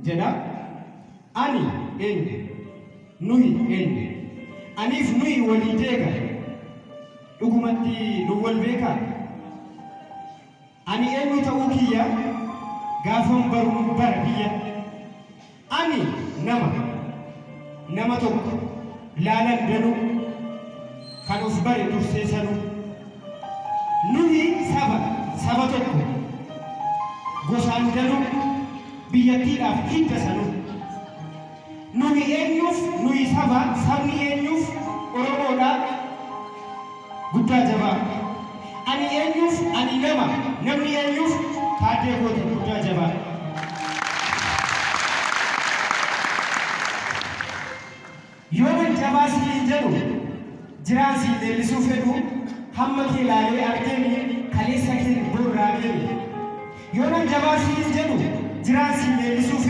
jedha ani eenyu nuyi eenyu aniif nuyi walii deega dhugumatti nu wal beekaa ani eenyu ta'uu kiyya gaafan baruun bara biyya ani nama tokko laalan danuu kan of bare dursee sanuu nuyi saba tokko gosaan danuu biyyattiidhaaf hidda sanuu nuyi eenyuuf nuyi sabni eenyuuf Oromoodhaa guddaa jabaa ani eenyuuf ani namni eenyuuf taatee goota guddaa jabaa yooman jabaa siin jedhu jiraan siin leellisuu fedhu hamma kee laalee argeemi kaleessa kee borraa geemi yooman jabaa siin jedhu jiraan siin leellisuu fedhu